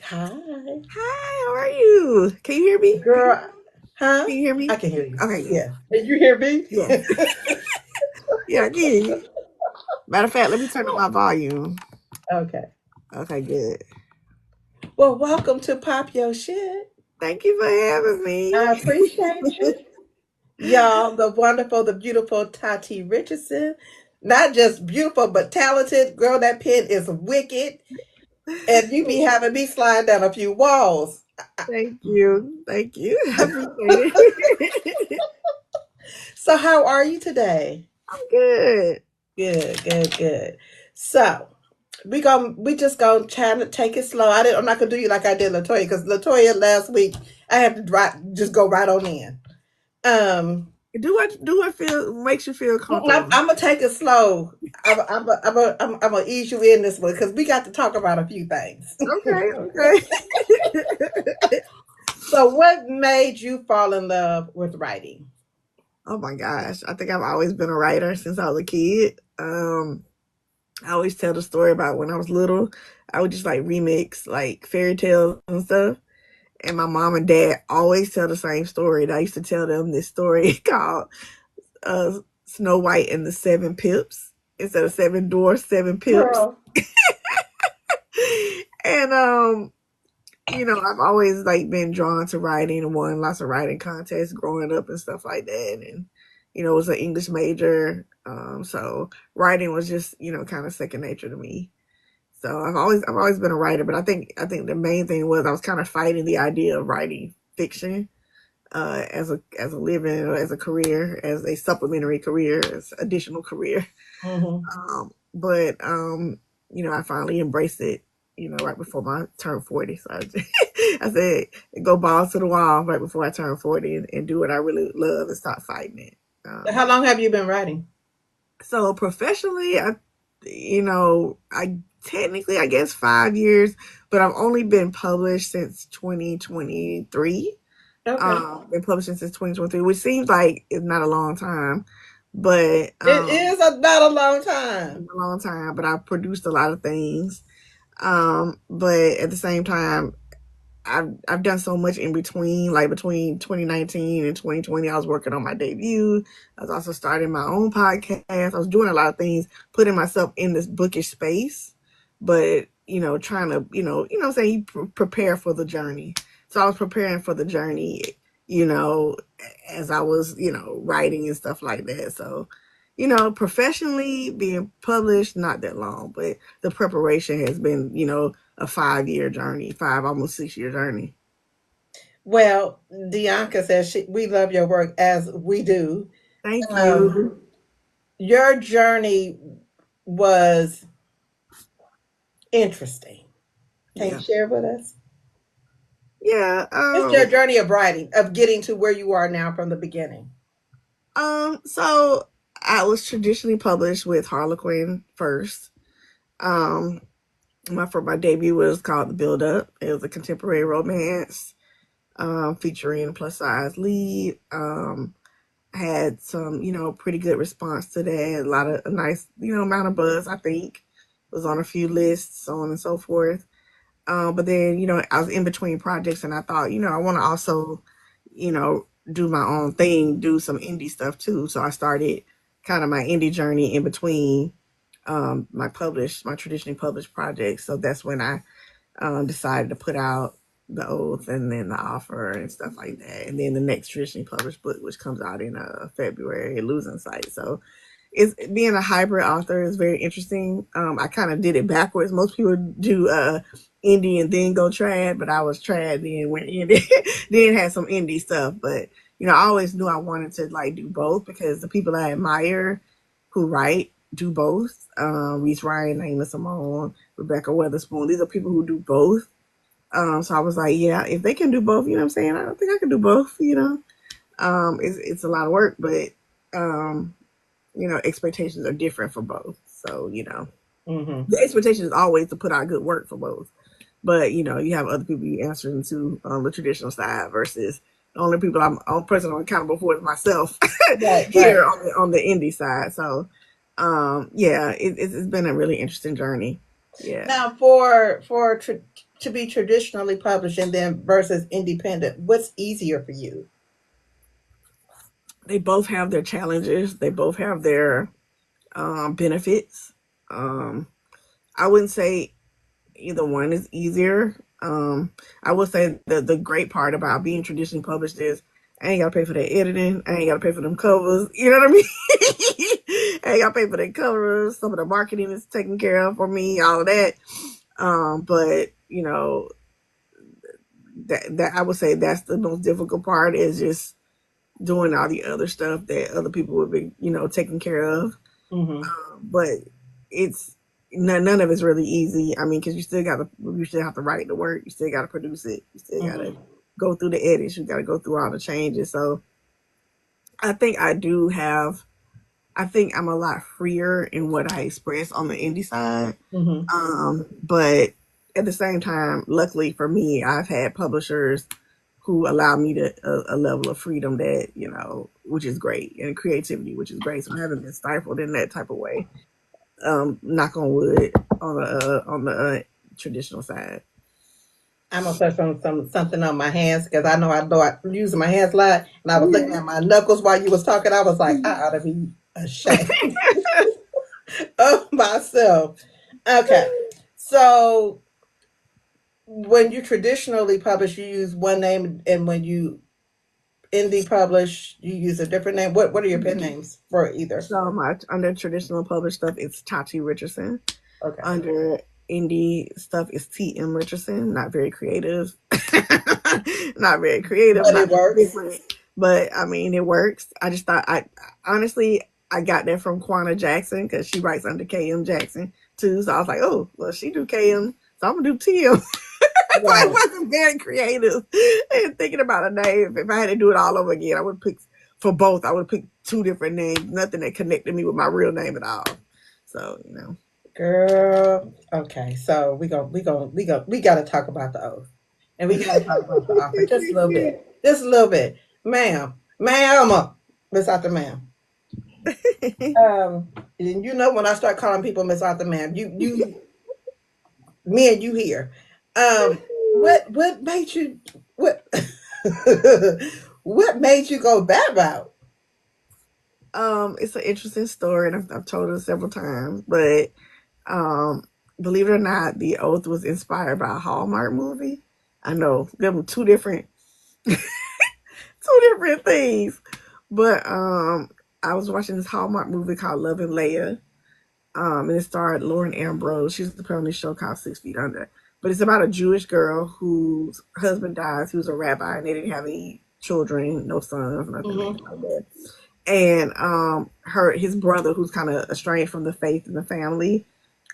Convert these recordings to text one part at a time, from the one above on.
Hi, Hi, how are you? Can you hear me? girl. Huh? Can you hear I me? can hear you. Okay, good. Yeah. Did you hear me? Yes. Yeah, I can hear you. Matter of fact, let me turn up my volume. Okay. Okay, good. Well, welcome to Pop Your Shit. Thank you for having I me. appreciate you. Y'all, the wonderful, the beautiful Tati Richardson. Not just beautiful, but talented. Girl, that pen is wicked. And you be having me slide down a few walls. Thank you. Thank you. I appreciate it. So, how are you today? I'm good. Good, good, good. So, we just gonna try to take it slow. I'm not gonna do you like I did Latoya because Latoya last week I have to just go right on in. Um, Do what feel makes you feel I'm, comfortable. I'm gonna take it slow. I'm gonna ease you in this one because we got to talk about a few things. Okay, okay. So, what made you fall in love with writing? Oh my gosh. I think I've always been a writer since I was a kid. I always tell the story about when I was little. I would just like remix like fairy tales and stuff. And my mom and dad always tell the same story. And I used to tell them this story called Snow White and the Seven Pips instead of seven dwarfs, seven pips. Girl, And I've always like been drawn to writing and won lots of writing contests growing up and stuff like that. And was an English major. So writing was just, kind of second nature to me. So I've always been a writer, but I think the main thing was I was kind of fighting the idea of writing fiction as a living, or as a career, as a supplementary career, as additional career. hmm But I finally embraced it. Right before my turn 40. So I said, go balls to the wall right before I turn 40 and do what I really love and start fighting it. how long have you been writing? So professionally, I technically, I guess 5 years, but I've only been published since 2023. Okay, Been publishing since 2023, which seems like it's not a long time, but it is not a long time. a long time. But I've produced a lot of things. But at the same time, I've done so much in between, like between 2019 and 2020. I was working on my debut. I was also starting my own podcast. I was doing a lot of things, putting myself in this bookish space, but trying to, what I'm saying, prepare for the journey. So I was preparing for the journey, you know, as I was, writing and stuff like that. So, professionally being published, not that long, but the preparation has been, a 5 year journey, almost 6 year journey. Well, Dianca says we love your work as we do. Thank you. Um, your journey was interesting. Can you Yeah. share with us? Yeah. Just your journey of writing, of getting to where you are now from the beginning. So I was traditionally published with Harlequin first. Um, my debut was called The Build Up. It was a contemporary romance, featuring a plus size lead. Had some, pretty good response to that. A lot of a nice, amount of buzz. I think was on a few lists, so on and so forth. But then, I was in between projects and I thought, I want to also, do my own thing, do some indie stuff too. So I started kind of my indie journey in between my traditionally published projects. So that's when I decided to put out the oath and then the offer and stuff like that. And then the next traditionally published book, which comes out in February, Losing Sight. So it's being a hybrid author is very interesting. I kind of did it backwards. Most people do indie and then go trad, but I was trad then went indie, then had some indie stuff. But I always knew I wanted to like do both because the people I admire who write do both. Reese Ryan, Naima Simone, Rebecca Weatherspoon. These are people who do both. So I was like, yeah, if they can do both, what I'm saying, I don't think I can do both. It's a lot of work, but um, expectations are different for both. So, Hmm the expectation is always to put out good work for both. But, you have other people you answering to on the traditional side versus the only people I'm person I'm accountable for is myself Right, here right. on the indie side. So, yeah, it's been a really interesting journey. Yeah. Now, to be traditionally published and then versus independent, what's easier for you? They both have their challenges. They both have their benefits. Um, I wouldn't say either one is easier. I would say the great part about being traditionally published is I ain't gotta pay for that editing. I ain't gotta pay for them covers. You know what I mean? I ain't gotta pay for the covers. Some of the marketing is taken care of for me. All of that. But you know that I would say that's the most difficult part is just doing all the other stuff that other people would be taking care of. Mm-hmm. But it's none of it's really easy. I mean, because you still have to write the work, you still got to produce it, you still got to Mm-hmm. go through the edits, you got to go through all the changes. So I think I do have. I think I'm a lot freer in what I express on the indie side. Mm-hmm. But at the same time, luckily for me, I've had publishers who allow me to a level of freedom that which is great, and creativity, which is great. So I haven't been stifled in that type of way. Knock on wood on the traditional side. I'm gonna put something on my hands because I'm using my hands a lot, and I was looking at my knuckles while you was talking. I was like, I ought to be ashamed of myself. Okay, so when you traditionally publish, you use one name, and when you indie publish, you use a different name. What are your pen names for either? So my under traditional published stuff, it's Tati Richardson. Okay, Under indie stuff, it's TM Richardson. Not very creative. Not very creative. but Not it very works. different. But I mean, it works. I just thought I honestly I got that from Quanah Jackson because she writes under KM Jackson too. So I was like, oh, well, she do KM, so I'm gonna do TM. So it Right. wasn't very creative. And thinking about a name, if I had to do it all over again, I would pick for both. I would pick two different names, nothing that connected me with my real name at all. So Girl, okay. So we gotta talk about the oath, and we gotta talk about the offer just a little bit, ma'am, ma'am, Miss Arthur, ma'am. And when I start calling people Miss Arthur, ma'am, me and you here. What made you what what made you go that route? it's an interesting story, and I've told it several times. But um, believe it or not, the oath was inspired by a Hallmark movie. I know them two different things, but I was watching this Hallmark movie called Love and Leia. And it starred Lauren Ambrose. She's the on this show called 6 Feet Under. But it's about a Jewish girl whose husband dies, who's a rabbi, and they didn't have any children, no sons, nothing like Mm-hmm. that. And his brother, who's kind of estranged from the faith in the family,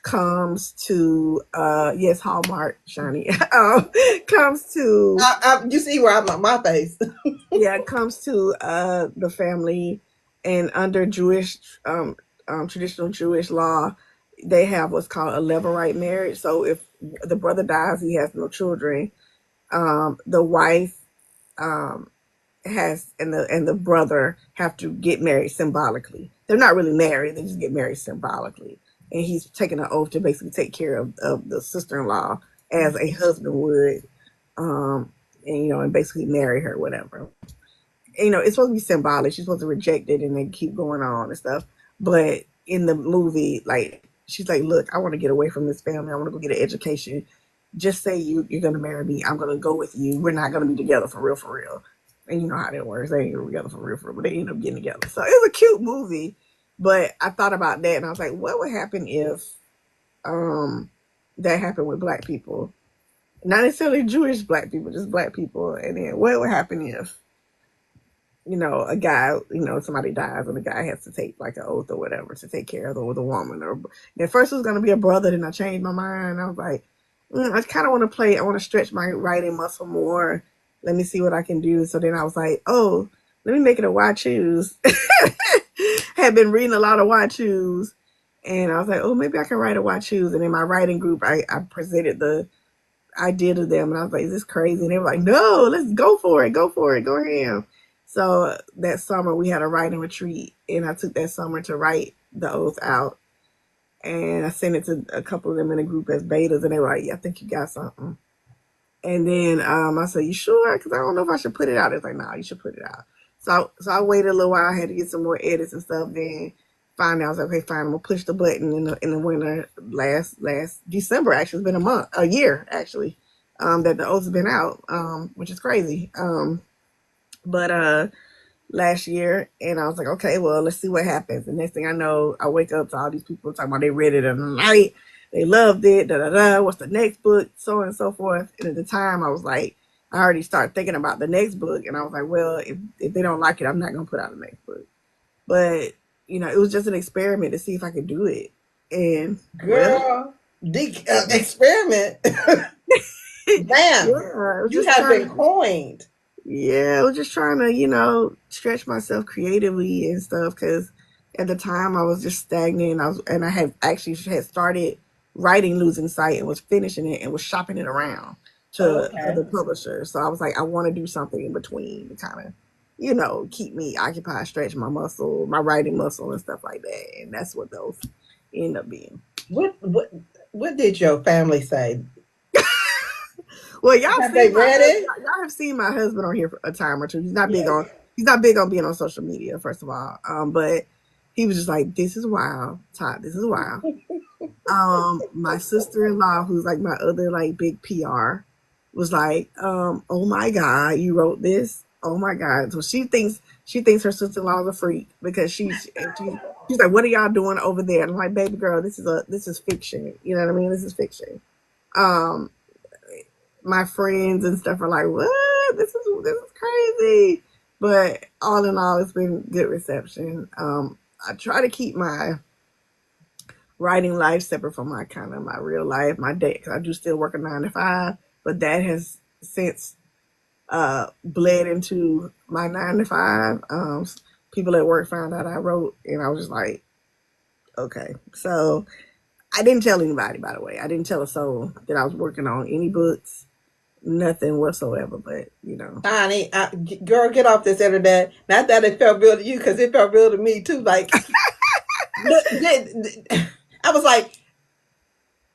comes to yes, Hallmark, Shiny, comes to You see where I'm on my face. yeah, it comes to the family, and under Jewish traditional Jewish law, they have what's called a levirate marriage. So if the brother dies, he has no children. The wife um, has and the brother have to get married symbolically. They're not really married; they just get married symbolically. And he's taking an oath to basically take care of the sister-in-law as a husband would, um, and basically marry her, whatever. It's supposed to be symbolic. She's supposed to reject it and then keep going on and stuff. But in the movie, like she's like, "Look, I want to get away from this family. I want to go get an education. Just say you're gonna marry me. I'm gonna go with you. We're not gonna be together for real, for real." And you know how that works. They ain't gonna be together for real, but they end up getting together. So it was a cute movie. But I thought about that and I was like, what would happen if um that happened with black people? Not necessarily Jewish black people, just black people. And then what would happen if a guy, somebody dies and the guy has to take like an oath or whatever to take care of the woman. Or at first it was going to be a brother, then I changed my mind. I was like, I kind of want to play. I want to stretch my writing muscle more. Let me see what I can do. So then I was like, oh, let me make it a why choose. Had been reading a lot of why choose. And I was like, oh, maybe I can write a why choose. And in my writing group, I presented the idea to them. And I was like, is this crazy? And they were like, no, let's go for it. Go for it. Go ahead. So that summer we had a writing retreat, and I took that summer to write the oath out, and I sent it to a couple of them in a group as betas, and they were like, "Yeah, I think you got something." And then I said, "You sure? Because I don't know if I should put it out." It's like, "Nah, you should put it out." So I waited a little while. I had to get some more edits and stuff. Then finally, I was like, "Okay, fine. I'm gonna push the button in the winter last December. Actually, it's been a year actually, that the oath's been out, which is crazy. But last year, and I was like, okay, well, let's see what happens. The next thing I know, I wake up to all these people talking about they read it in the night, they loved it, da da da. What's the next book, so on and so forth. And at the time, I was like, I already started thinking about the next book, and I was like, well, if they don't like it, I'm not gonna put out the next book. But it was just an experiment to see if I could do it, and well, Girl, experiment. Bam. yeah, I was You just have trying been to. coined. Yeah, I was just trying to, stretch myself creatively and stuff. Because at the time I was just stagnant. I had actually had started writing Losing Sight and was finishing it and was shopping it around to Okay. other publishers. So I was like, I want to do something in between to kind of, keep me occupied, stretch my muscle, my writing muscle and stuff like that. And that's what those end up being. What what what did your family say? Well, y'all Have they seen my read husband. it? Y'all have seen my husband on here for a time or two. He's not big Yes. on. He's not big on being on social media. First of all, but he was just like, "This is wild, Todd. This is wild." My sister in law, who's like my other like big PR, was like, "Oh my God, you wrote this? Oh my God!" So she thinks her sister in law is a freak because she's like, "What are y'all doing over there?" And I'm like, "Baby girl, this is fiction. You know what I mean? This is fiction." Um, my friends and stuff are like, "What? This is crazy." But all in all, it's been good reception. I try to keep my writing life separate from my kind of my real life, my day, because I do still work a 9 to 5, but that has since bled into my 9 to 5. People at work found out I wrote, and I was just like, okay. So I didn't tell anybody, by the way. I didn't tell a soul that I was working on any books, nothing whatsoever. But Honey, girl, get off this internet. Not that it felt real to you, because it felt real to me too. Like, I was like,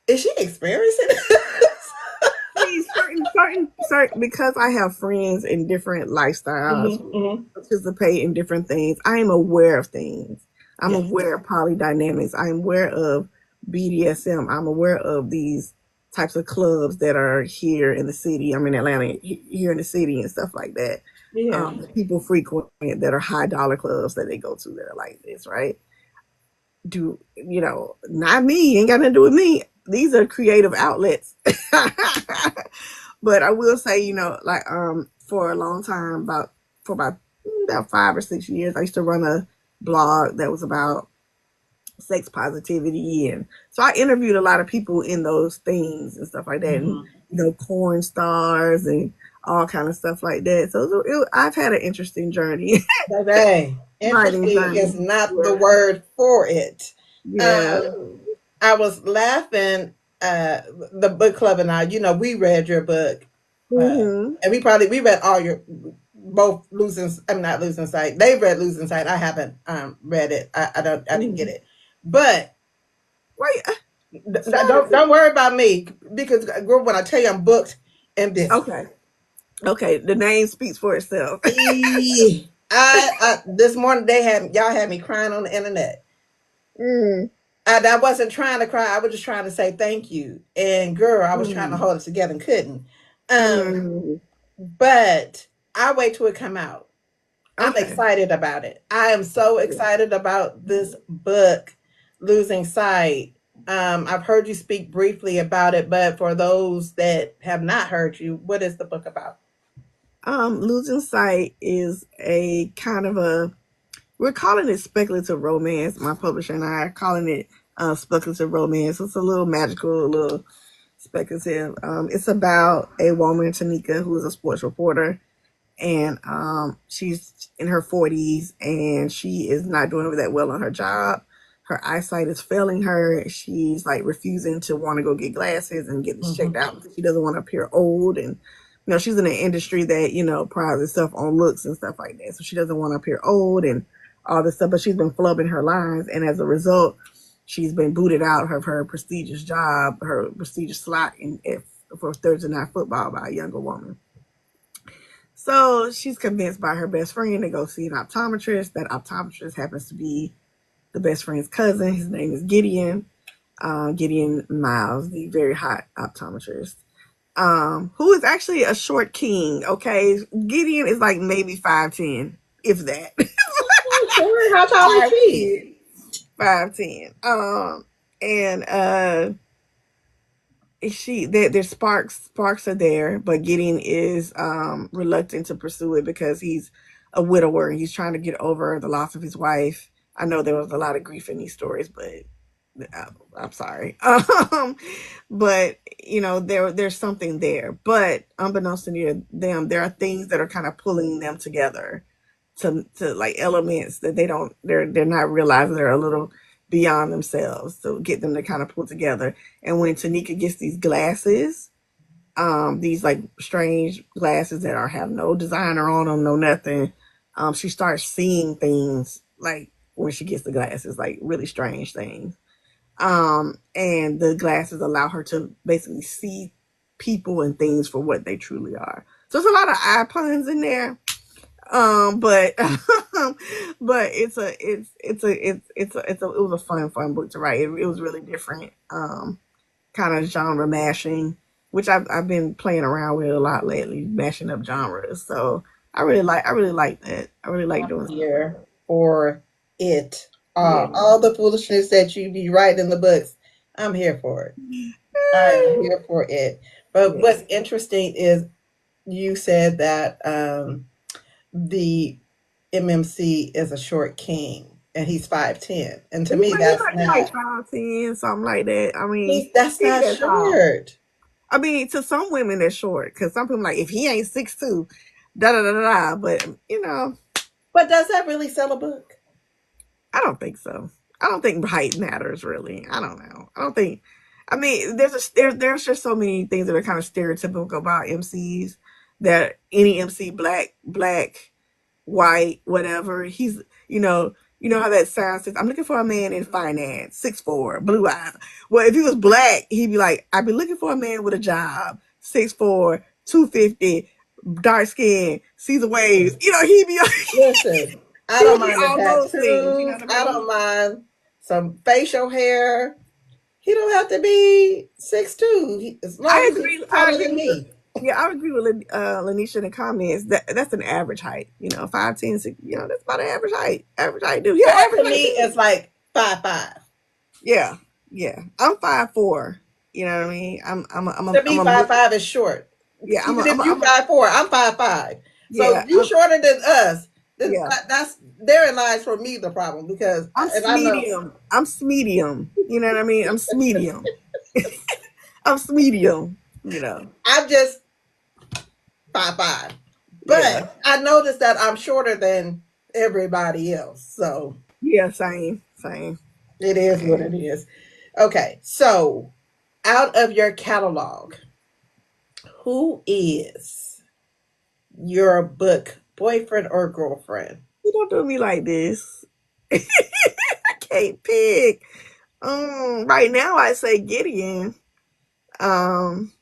is she experiencing this? see, certain because I have friends in different lifestyles Mm-hmm, who mm-hmm. participate in different things. I am aware of things. I'm Yes. aware of polydynamics. I'm aware of BDSM. I'm aware of these types of clubs that are here in the city. I'm in Atlanta, here in the city and stuff like that. Yeah. That people frequent that are high dollar clubs that they go to that are like this, right? Not me, ain't got nothing to do with me. These are creative outlets. But I will say, like for a long time, about 5 or 6 years, I used to run a blog that was about sex positivity, and so I interviewed a lot of people in those things and stuff like that, and Mm-hmm. porn stars and all kind of stuff like that. So I've had an interesting journey, Baby, writing interesting is journey. not the Yeah, word for it. yeah. Um, I was laughing. The book club and I, we read your book, Mm-hmm. and we read all your both losing. I'm not losing sight. They read losing sight. I haven't read it. I didn't get Mm-hmm. it. But Wait, so don't worry about me, because girl, when I tell you I'm booked and busy. okay, okay. The name speaks for itself. I this morning y'all had me crying on the internet. Mm, I wasn't trying to cry. I was just trying to say thank you. And girl, I was trying to mm, hold it together and couldn't. Um, mm. but I wait till it come out. I'm Okay. excited about it. I am so excited about this book, Losing Sight. I've heard you speak briefly about it, but for those that have not heard you, what is the book about? Losing Sight is a kind of we're calling it speculative romance. My publisher and I are calling it speculative romance. It's a little magical, a little speculative. It's about a woman, Tanika, who is a sports reporter, and she's in her 40s, and she is not doing that well on her job. Her eyesight is failing her. She's like refusing to want to go get glasses and get this checked Mm-hmm. out because she doesn't want to appear old. And she's in an industry that prides itself on looks and stuff like that, so she doesn't want to appear old and all this stuff. But she's been flubbing her lines, and as a result, she's been booted out of her prestigious job, her prestigious slot for Thursday Night Football by a younger woman. So she's convinced by her best friend to go see an optometrist. That optometrist happens to be the best friend's cousin. His name is Gideon. Gideon Miles, the very hot optometrist, who is actually a short king. Okay, Gideon is like maybe 5'10", if that. Oh, sure. How tall is she? 5'10", 5'10". And there's sparks are there, but Gideon is reluctant to pursue it because he's a widower. He's trying to get over the loss of his wife. I know there was a lot of grief in these stories, but I'm sorry. But there's something there. But unbeknownst to them, there are things that are kind of pulling them together to like elements that they're not realizing they're a little beyond themselves to get them to kind of pull together. And when Tanika gets these glasses, these like strange glasses that have no designer on them, no nothing, she starts seeing things like when she gets the glasses, like really strange things. And the glasses allow her to basically see people and things for what they truly are. So there's a lot of eye puns in there. But but it was a fun book to write. It was really different. Kind of genre mashing, which I've been playing around with a lot lately, mashing up genres. So I really like that. I really like I'm doing stuff like here for it. that. All the foolishness that you be writing in the books, I'm here for it. I am here for it. But Yeah. what's interesting is you said that the MMC is a short king and he's 5'10". And to me, He like 5'10", something like that. I mean, that's he ain't not that tall. short. I mean, to some women they're short because some people like if he ain't 6'2", da da da da da. But But does that really sell a book? I don't think so. I don't think height matters really. I don't know. I don't think. I mean, there's just so many things that are kind of stereotypical about MCs that any MC, black, white, whatever. He's how that sounds. Says, I'm looking for a man in finance, 6'4", blue eyes. Well, if he was black, he'd be like, I've been looking for a man with a job, 6'4", 250, dark skin, sees the waves. He'd be Listen, I he don't would be mind the all those things. You know tattoos. what I I mean? don't mind some facial hair. He don't have to be 6'2", as long I as he's agree. I taller agree than with me. yeah, I agree with Lanisha in the comments. That's an average height. 5'10", 6, that's about an average height. Average height dude. Yeah, Short average to height me dude. is like 5'5". Yeah, yeah. I'm 5'4". You know what I mean? To me, I'm a five mid. five is short. Yeah, Even if you 5'4", I'm 5'5". So yeah, you shorter than us. Then yeah. that's therein lies for me the problem because and I know Medium. I'm medium. You know what I mean? I'm medium. I'm medium. You know. I'm just 5'5". Yeah. But I noticed that I'm shorter than everybody else. So Yeah. Same. Same. it is what Same. it is. Okay, so out of your catalog, who is your book boyfriend or girlfriend? You don't do me like this. I can't pick. Right now I say Gideon. Um,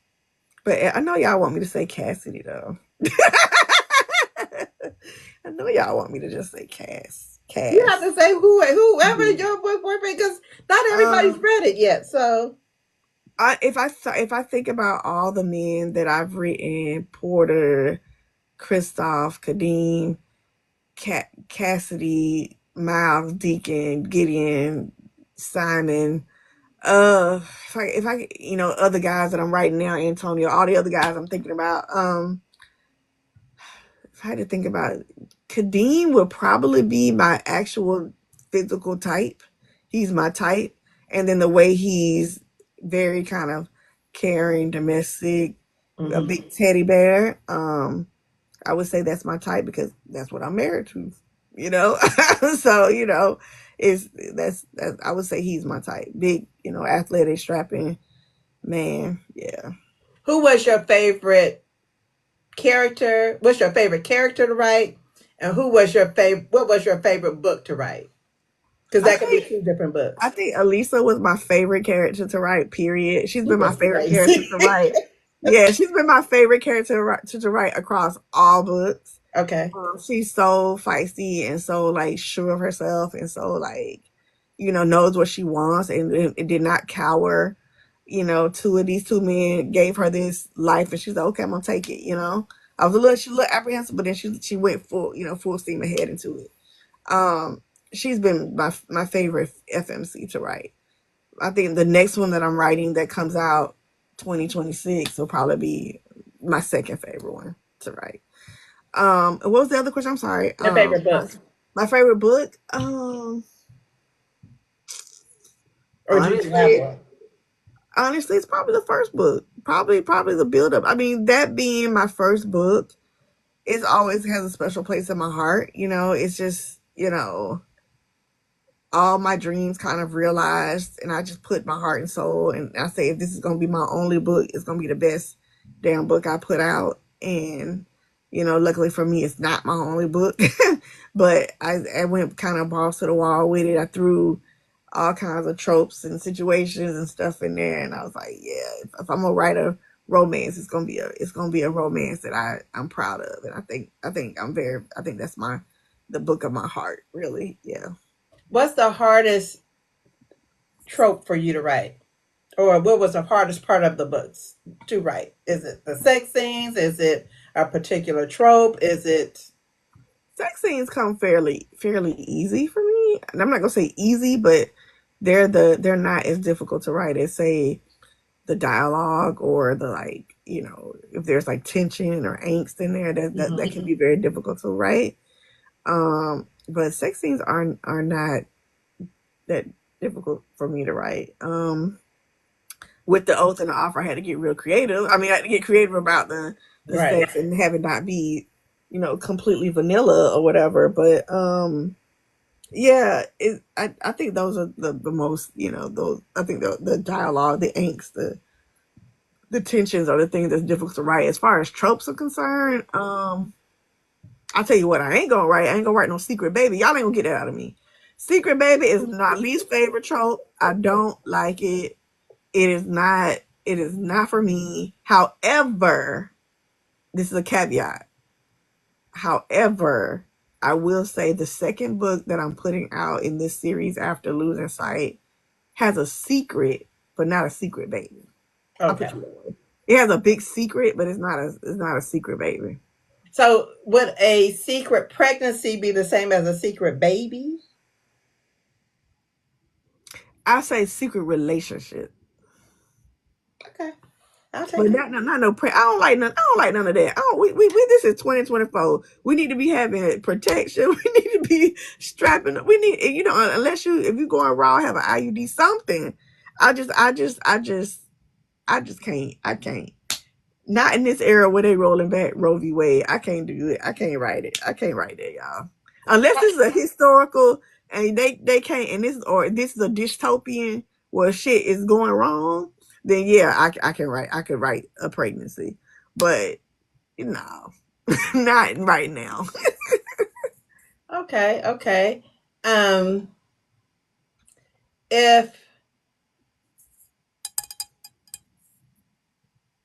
but I know y'all want me to say Cassidy though. I know y'all want me to just say You have Cass. to say whoever Mhm. your boyfriend, because not everybody's Um, read it yet. So if I think about all the men that I've written, Porter, Christoph, Kadeem, Cassidy, Miles, Deacon, Gideon, Simon, if I other guys that I'm writing now, Antonio, all the other guys I'm thinking about, if I had to think about it, Kadeem would probably be my actual physical type. He's my type. And then the way he's very kind of caring, domestic, a mhm. big teddy bear. I would say that's my type because that's what I'm married to. You know, so is that's I would say he's my type. Big, athletic, strapping man. Yeah. Who was your favorite character? What's your favorite character to write? And who was your favorite? What was your favorite book to write? Because I that could be think two different I books. think Elisa was my favorite character to write. Period. She's been my That's favorite character crazy. to write. Yeah, she's been my favorite character to write across all books. Okay. She's so feisty and so like sure of herself and so like knows what she wants and it did not cower. Two of these two men gave her this life and she's like, okay, I'm gonna take it. I was she looked apprehensive, but then she went full steam ahead into it. Um, she's been my favorite FMC to write. I think the next one that I'm writing that comes out 2026 will probably be my second favorite one to write. What was the other question? I'm sorry. Your favorite book, My favorite book. or do you have Honestly, one? honestly, it's probably the first book. Probably the build up. I mean, that being my first book, it always has a special place in my heart. It's just all my dreams kind of realized, and I just put my heart and soul. And I say, if this is going to be my only book, it's going to be the best damn book I put out. And luckily for me, it's not my only book, but I went kind of balls to the wall with it. I threw all kinds of tropes and situations and stuff in there, and I was like, yeah, if I'm gonna write a romance, it's gonna be a romance that I'm proud of, and I think that's the book of my heart, really. Yeah. What's the hardest trope for you to write? Or what was the hardest part of the books to write? Is it the sex scenes? Is it a particular trope? Is it Sex scenes come fairly easy for me. And I'm not gonna say easy, but they're not as difficult to write as say the dialogue or the like, if there's like tension or angst in there, that Mhm. can be very difficult to write. But sex scenes are not that difficult for me to write. With the oath and the offer, I had to get real creative. I mean, I had to get creative about the Right? sex and have it not be, completely vanilla or whatever. But yeah, I think those are the most, those I think the dialogue, the angst, the tensions are the things that's difficult to write. As far as tropes are concerned, I'll tell you what, I ain't gonna write. I ain't gonna write no secret baby. Y'all ain't gonna get that out of me. Secret baby is my least favorite trope. I don't like it. It is not. It is not for me. However, this is a caveat. However, I will say the second book that I'm putting out in this series after losing sight has a secret, but not a secret baby. I'll Okay. put you that way. It has a big secret, but it's not a secret baby. So would a secret pregnancy be the same as a secret baby? I say secret relationship. Okay. I'll take But it. not no I don't like none. I don't like none of that. Oh, we this is 2024. We need to be having protection. We need to be strapping. We need unless if you going raw have an IUD something. I just can't. I can't. Not in this era where they rolling back Roe v. Wade. I can't do it. I can't write it. I can't write that, y'all. Unless this is a historical and they can't and this is a dystopian where shit is going wrong, then yeah, I can write I could write a pregnancy. But no. Not right now. Okay. Okay. Um, if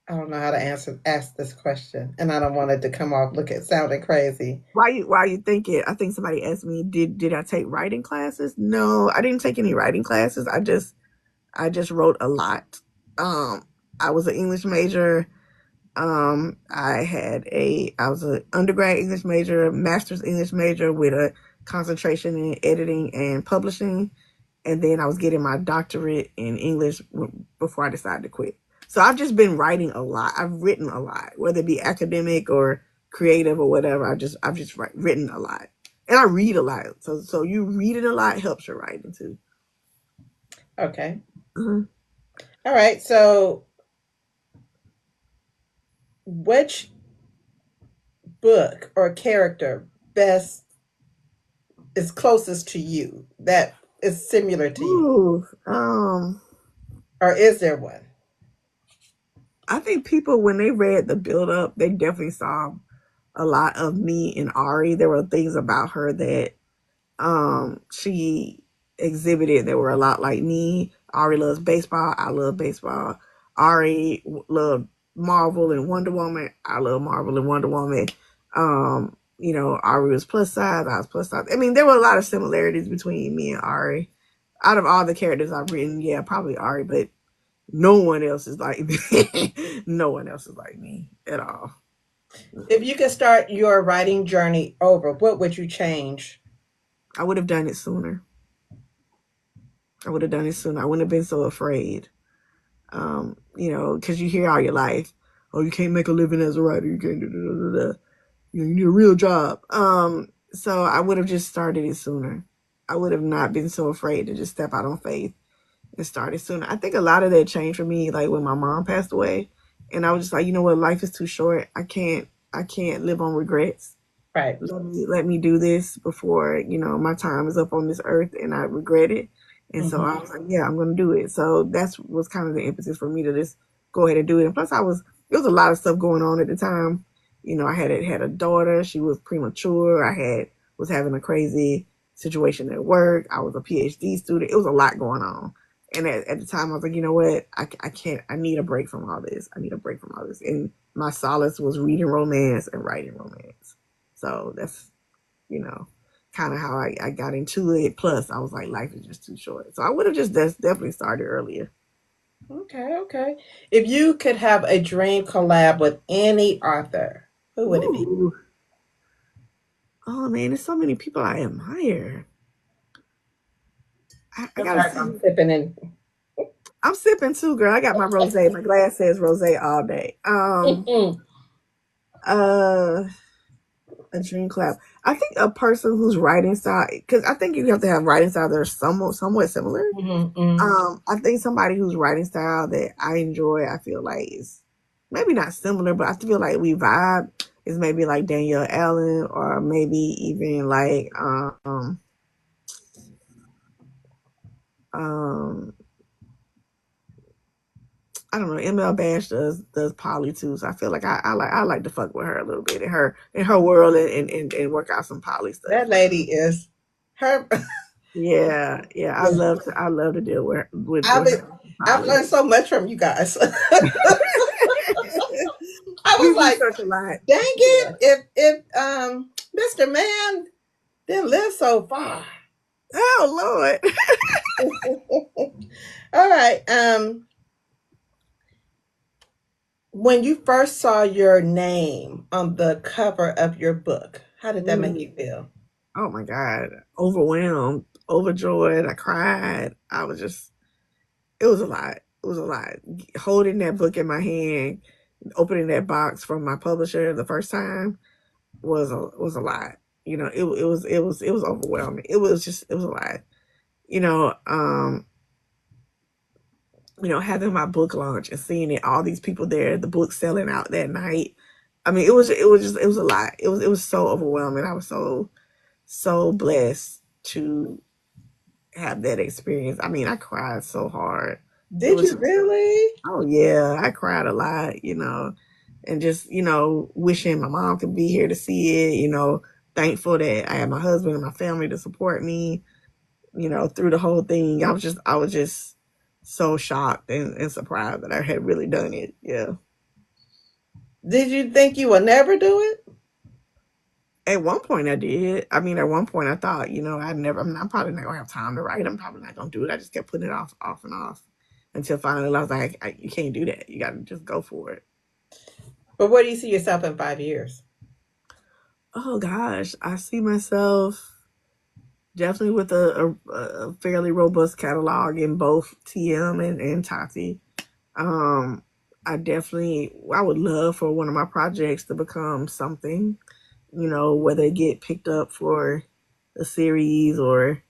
I don't know how to ask this question, and I don't want it to come off look at sounding crazy. Why you think it? I think somebody asked me, did I take writing classes? No, I didn't take any writing classes. I just wrote a lot. I was an English major. I was an undergrad English major, master's English major with a concentration in editing and publishing, and then I was getting my doctorate in English before I decided to quit. So I've just been writing a lot. I've written a lot, whether it be academic or creative or whatever. I've just written a lot, and I read a lot. So you reading a lot helps your writing too. Okay. Mhm. All right. So, which book or character best is closest to you that is similar to you, Ooh, or is there one? I think people when they read the build up, they definitely saw a lot of me and Ari. There were things about her that she exhibited that were a lot like me. Ari loves baseball. I love baseball. Ari loved Marvel and Wonder Woman. I love Marvel and Wonder Woman. Ari was plus size. I was plus size. I mean, there were a lot of similarities between me and Ari. Out of all the characters I've written, yeah, probably Ari, but no one else is like me. No one else is like me at all. If you could start your writing journey over, what would you change? I would have done it sooner. I would have done it sooner. I wouldn't have been so afraid. Because you hear all your life, oh, you can't make a living as a writer. You can't do. You need a real job. So I would have just started it sooner. I would have not been so afraid to just step out on faith and start it sooner. I think a lot of that changed for me, like when my mom passed away, and I was just like, you know what, life is too short. I can't live on regrets. Right. Let me do this before my time is up on this earth and I regret it. And so I Mm-hmm. was like, yeah, I'm gonna do it. So that's was kind of the impetus for me to just go ahead and do it. And plus, there was a lot of stuff going on at the time. I had a daughter. She was premature. Was having a crazy situation at work. I was a PhD student. It was a lot going on. And at the time, I was like, you know what? I can't. I need a break from all this. I need a break from all this. And my solace was reading romance and writing romance. So that's, you know, kind of how I got into it. Plus, I was like, life is just too short. So I would have just definitely started earlier. Okay, okay. If you could have a dream collab with any author, who would it be? Ooh. Oh, man, there's so many people I admire. I I'm got to sorry, I'm see. sipping in. I'm sipping too, girl. I got my rose. My glass says rose all day. Uh, a dream collab. I think a person whose writing style, because I think you have to have writing style that are somewhat similar. Mm-hmm. I think somebody whose writing style that I enjoy, I feel like is maybe not similar, but I feel like we vibe is maybe like Danielle Allen or maybe even like um I don't know, ML Bash does Polly too, so I feel like I like to fuck with her a little bit in her world and work out some Polly stuff. That lady is her. Yeah, yeah, I Yeah. love to deal with I've been, her I've Polly. learned so much from you guys. I We was like, research a lot. dang Yeah. it, if Mr. Man didn't live so far. Oh Lord. All right. When you first saw your name on the cover of your book, how did that make Mm. you feel? Oh my God. Overwhelmed, overjoyed. I cried. It was a lot. It was a lot. Holding that book in my hand, opening that box from my publisher the first time was a lot. It was overwhelming. It was a lot. You know, um, having my book launch and seeing it, all these people there, the book selling out that night. I mean, it was a lot. It was so overwhelming. I was so blessed to have that experience. I mean, I cried so hard. It Did was you just so, really? oh yeah, I cried a lot, and just, wishing my mom could be here to see it, thankful that I had my husband and my family to support me, through the whole thing. I was just so shocked and surprised that I had really done it. Yeah. Did you think you would never do it? At one point I did. I mean, at one point I thought, I'm probably not gonna have time to write. I'm probably not gonna do it. I just kept putting it off and off until finally I was like, you can't do that. You got to just go for it. But where do you see yourself in 5 years? Oh gosh, I see myself definitely with a fairly robust catalog in both TM and Tati. Um, I would love for one of my projects to become something, whether it get picked up for a series or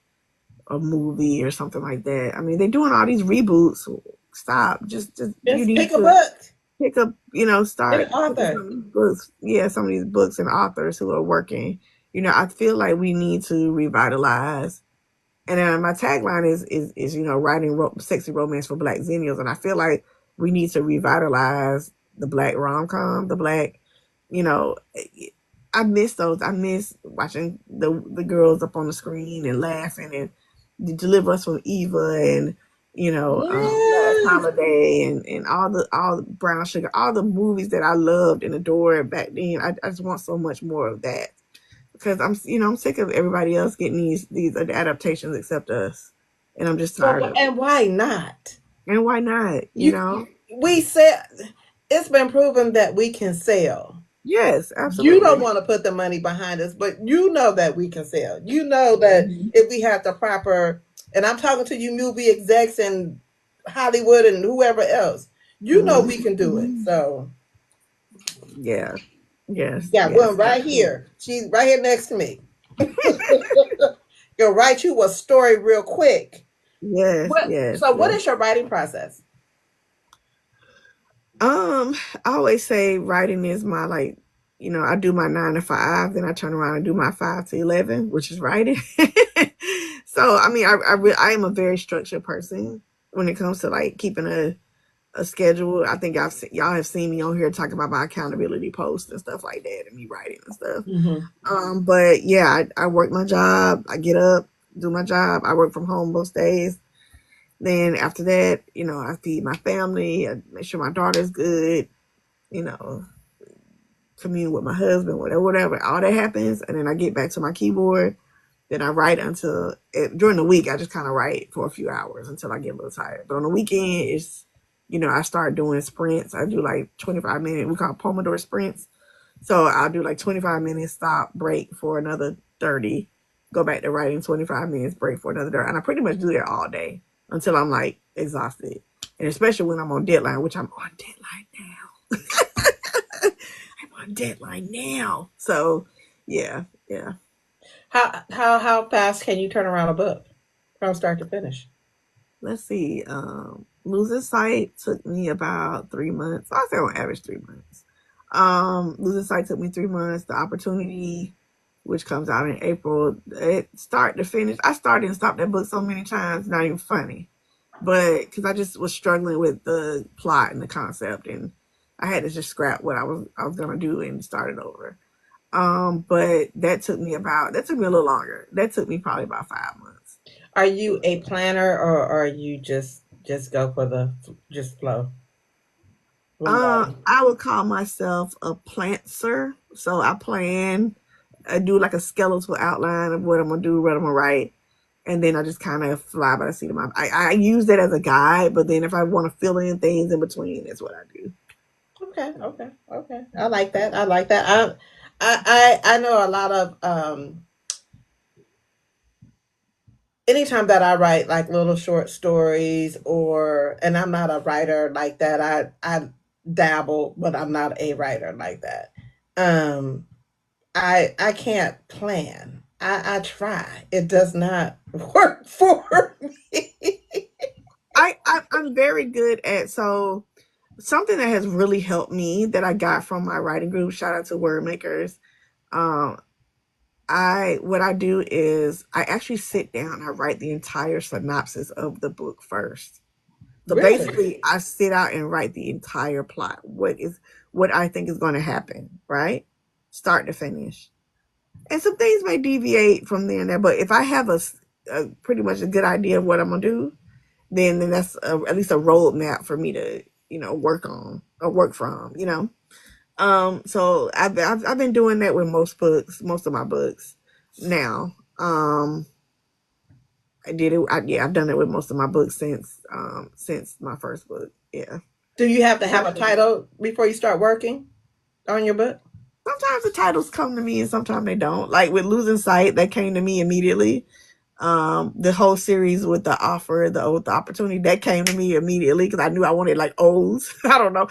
a movie or something like that. I mean, they're doing all these reboots. Stop. Just you Just need pick a to book. pick up, Get an start picking some author. of these books. Yeah, some of these books and authors who are working. I feel like we need to revitalize. And then my tagline is writing sexy romance for Black Xennials, and I feel like we need to revitalize the Black rom com, the Black, you know. I miss those. I miss watching the girls up on the screen and laughing and Deliver Us from Eva and Yeah. Holiday and all the Brown Sugar, all the movies that I loved and adored back then. I just want so much more of that because I'm sick of everybody else getting these adaptations except us, and I'm just tired of it. And why not? And why not? You we said it's been proven that we can sell. Yes, You don't absolutely. want to put the money behind us, but you know that we can sell. You know that if we have the proper, and I'm talking to you movie execs in Hollywood and whoever else, you know we can do it. So Yeah. Yes. yeah, one Yes. right here. She's right here next to me. You'll write you a story real quick. Yes. What? Yes. So what Yes. is your writing process? I always say writing is my I do my 9 to 5, then I turn around and do my 5 to 11, which is writing. So I mean, I am a very structured person when it comes to like keeping a schedule. I think y'all have seen me on here talking about my accountability posts and stuff like that, and me writing and stuff. But yeah, I work my job. I get up, do my job. I work from home most days. Then after that, I feed my family. I make sure my daughter's good. You know, commune with my husband, whatever. All that happens, and then I get back to my keyboard. Then I write during the week. I just kind of write for a few hours until I get a little tired. But on the weekend, I start doing sprints. I do like 25 minute. We call it Pomodoro sprints. So I'll do like 25 minutes, stop, break for another 30, go back to writing 25 minutes, break for another 30. And I pretty much do that all day until I'm like exhausted. And especially when I'm on deadline, which I'm on deadline now. I'm on deadline now. So yeah, yeah. How fast can you turn around a book from start to finish? Let's see. Losing Sight took me about 3 months. I'll say on average 3 months. Losing Sight took me 3 months. The Opportunity, which comes out in April, it start to finish. I started and stopped that book so many times, not even funny, but because I just was struggling with the plot and the concept, and I had to just scrap what I was gonna do and start it over. But that took me a little longer. That took me probably about 5 months. Are you a planner or are you just go for the just flow when writing? I would call myself a plantser. So I plan, I do like a skeletal outline of what I'm gonna do, what I'm gonna write, and then I just kind of fly by the seat of my. I use that as a guide, but then if I want to fill in things in between, that's what I do. Okay. I like that. I like that. I know a lot of anytime that I write like little short stories or and I'm not a writer like that. I dabble, but I'm not a writer like that. Um I can't plan. I try. It does not work for me. I'm very good at something that has really helped me that I got from my writing group. Shout out to Word Makers. Um, I what I do is I actually sit down. I write the entire synopsis of the book first. So Really? basically, I sit out and write the entire plot. What I think is going to happen, right, start to finish. And some things may deviate from there and there, but if I have a pretty much a good idea of what I'm gonna do, then that's at least a roadmap for me to work on or work from. So I've been doing that with most of my books now. I did it. Yeah, I've done it with most of my books since my first book. Yeah. Do you have to have a title before you start working on your book? Sometimes the titles come to me and sometimes they don't. Like with Losing Sight, that came to me immediately. The whole series with the offer, the opportunity, that came to me immediately because I knew I wanted like O's. I don't know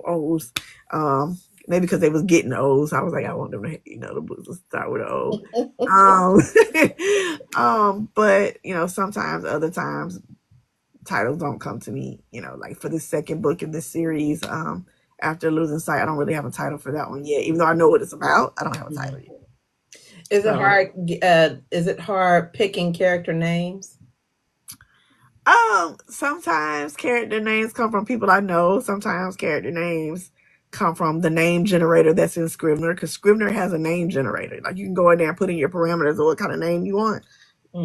O's. Maybe because they was getting O's, I was like, I want them to, the books to start with an O. But sometimes, other times, titles don't come to me. Like for the second book in this series, after Losing Sight, I don't really have a title for that one yet. Even though I know what it's about, I don't have a title yet. So, Is it hard picking character names? sometimes character names come from people I know. Sometimes character names come from the name generator that's in Scrivener because Scrivener has a name generator. Like you can go in there and put in your parameters of what kind of name you want,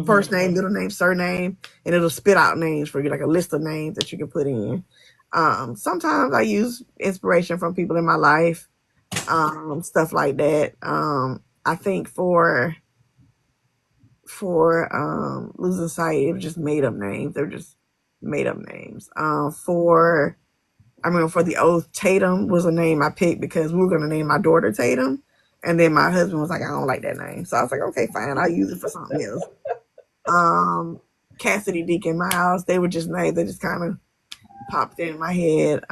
first name, middle name, surname, and it'll spit out names for you, like a list of names that you can put in. Sometimes I use inspiration from people in my life, stuff like that. I think for losing sight, it was just made up names. They're just made up names. For the oath, Tatum was a name I picked because we were going to name my daughter Tatum. And then my husband was like, I don't like that name. So I was like, okay, fine. I'll use it for something else. Cassidy, Deacon, Miles, they were just names that just kind of popped in my head.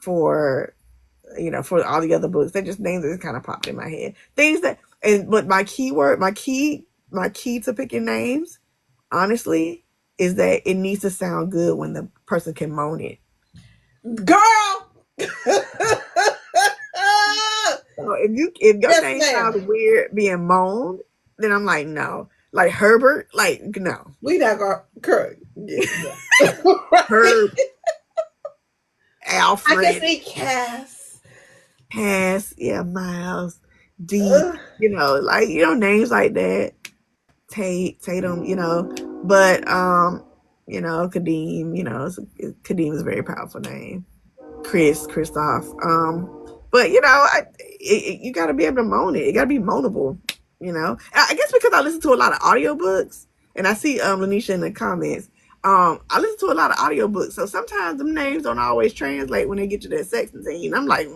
For for all the other books, they just names that just kind of popped in my head. Things that, but my key to picking names, honestly, is that it needs to sound good when the person can moan it. Girl! So if your Yes, name ma'am. sounds weird being moaned, then I'm like, no. Like Herbert, like no. We not gonna. Yeah. Herb, I can Alfred, see Cass. Pass, yeah, Miles, Deep, Ugh. names like that. Tatum, but Kadeem, Kadeem is a very powerful name. Christoph. But you got to be able to moan it. It got to be moanable. I guess because I listen to a lot of audiobooks, and I see Lanisha in the comments. I listen to a lot of audiobooks, so sometimes them names don't always translate when they get to that section scene. I'm like,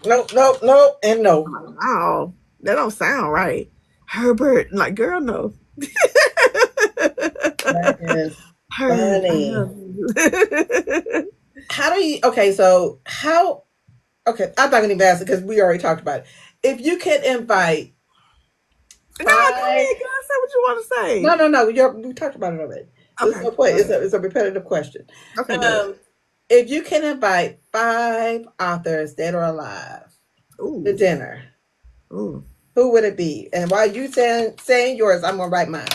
Nope, nope, nope, and no. wow, that don't sound right. Herbert, like, girl, no. That is Herb, I funny. love you. How do you? Okay, so how? Okay, I'm not gonna even ask it because we already talked about it. If you could invite No, go five, ahead, girl. Say what you want to say. no, we talked about it already. There's Okay, no point. go ahead. It's a repetitive question. Okay, good. Um, if you can invite five authors dead or alive to Ooh, dinner, ooh. who would it be? And while you saying yours, I'm gonna write mine.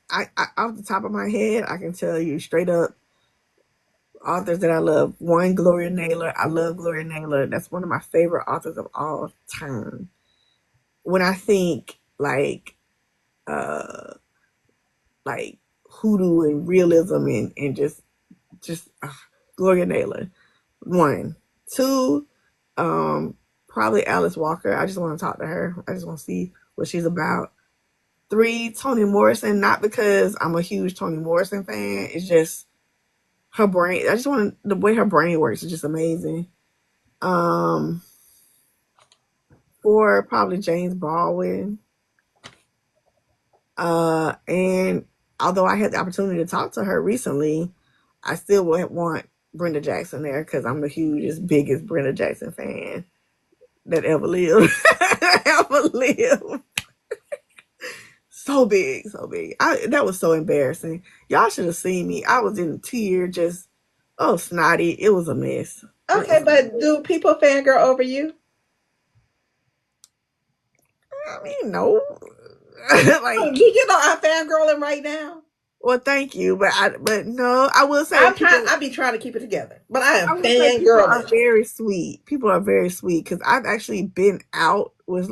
I off the top of my head, I can tell you straight up authors that I love. One, Gloria Naylor. I love Gloria Naylor. That's one of my favorite authors of all time. When I think uh like hoodoo and realism and just Gloria Naylor. One. Two, probably Alice Walker. I just want to talk to her. I just want to see what she's about. Three, Toni Morrison, not because I'm a huge Toni Morrison fan. It's just her brain. I just want the way her brain works is just amazing. Um, Four, probably James Baldwin. And although I had the opportunity to talk to her recently, I still would want Brenda Jackson there because I'm the hugest, biggest Brenda Jackson fan that ever lived. Ever lived. So big, so big. That was so embarrassing. Y'all should have seen me. I was in tears, just snotty. It was a mess. It Okay, was. but do people fangirl over you? I mean, no. Oh, Like, you know I'm fangirling right now. well, thank you, but no. I will say people. I be trying to keep it together, but I am I will say people are fangirling. very sweet. People are very sweet because I've actually been out with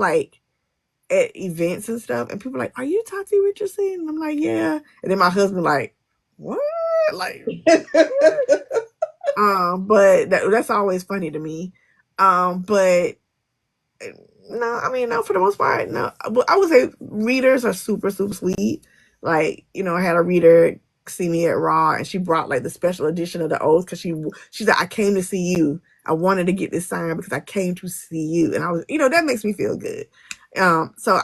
at events and stuff, and people are like, "Are you Tati Richardson?" And I'm like, "Yeah." And then my husband like, "What?" Like, but that's always funny to me. But no, I mean, no, for the most part, no. I would say readers are super, super sweet. Like, I had a reader see me at Raw, and she brought like the special edition of the Oath because she said, "I came to see you. I wanted to get this signed because I came to see you," and I was, that makes me feel good. So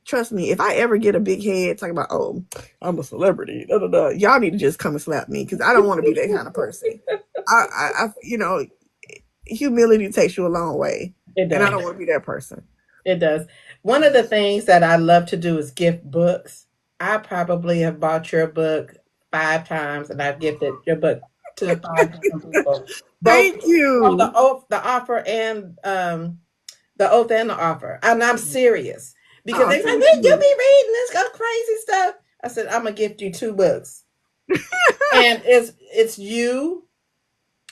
trust me, if I ever get a big head talking about, oh, I'm a celebrity, da, da, da, y'all need to just come and slap me because I don't want to be that kind of person. Humility takes you a long way, It and I does. don't want to be that person. It does. One of the things that I love to do is gift books. I probably have bought your book 5 times, and I've gifted your book to 5 different people, both Thank from you. the offer, and the oath and the offer. And I'm serious because Oh, they say, thank "Man, you you. be reading this go crazy stuff." I said, "I'm gonna gift you 2 books," and it's you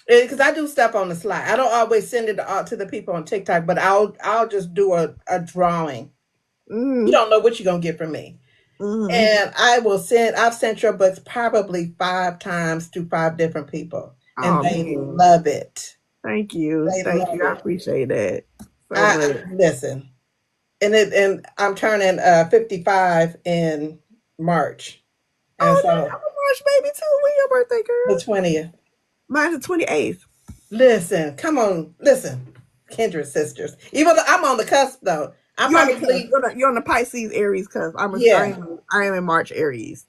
because I do stuff on the slide. I don't always send it to the people on TikTok, but I'll just do a drawing You Mm. don't know what you're gonna get from me. Mm. And I've sent your books probably 5 times to 5 different people, and Oh they man. love it. Thank you. They Thank love you. I it. appreciate that so I much. listen, and I'm turning 55 in March, and Oh no, so I'm a March baby too. When your birthday, the girl? 20th. Mine's the 28th. Listen, come on, listen, kindred sisters. Even though I'm on the cusp, though, I You're on the cusp. probably You're on the Pisces Aries cusp. yeah, I am in March Aries.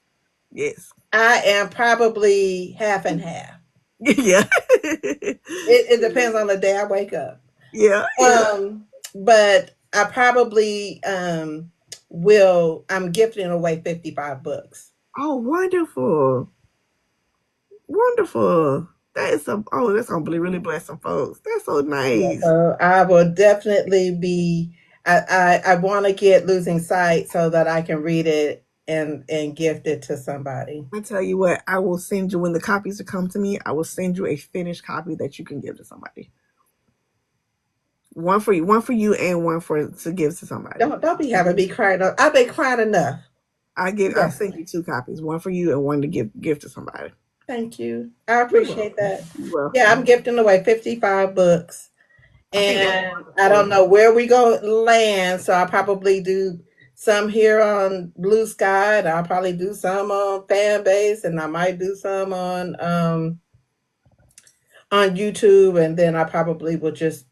Yes. I am probably half and half. Yeah. It depends on the day I wake up. Yeah. Yeah. But I probably will. I'm gifting away 55 books. Oh, wonderful. Wonderful. That is some that's gonna really bless some folks. That's so Yeah, nice. so I will definitely be. I want to get Losing Sight so that I can read it and gift it to somebody. I tell you what, I will send you when the copies come to me, I will send you a finished copy that you can give to somebody. One for you and one for to give to somebody. Don't be having me crying. I've been crying enough. I'll Yeah, send you 2 copies, one for you and one to give to somebody. thank you. I You're appreciate welcome. that. You're Yeah, I'm welcome. gifting away 55 books. I think that's And I don't wonderful. know where we go land, so I'll probably do some here on Blue Sky, and I'll probably do some on Fanbase, and I might do some on YouTube, and then I probably will just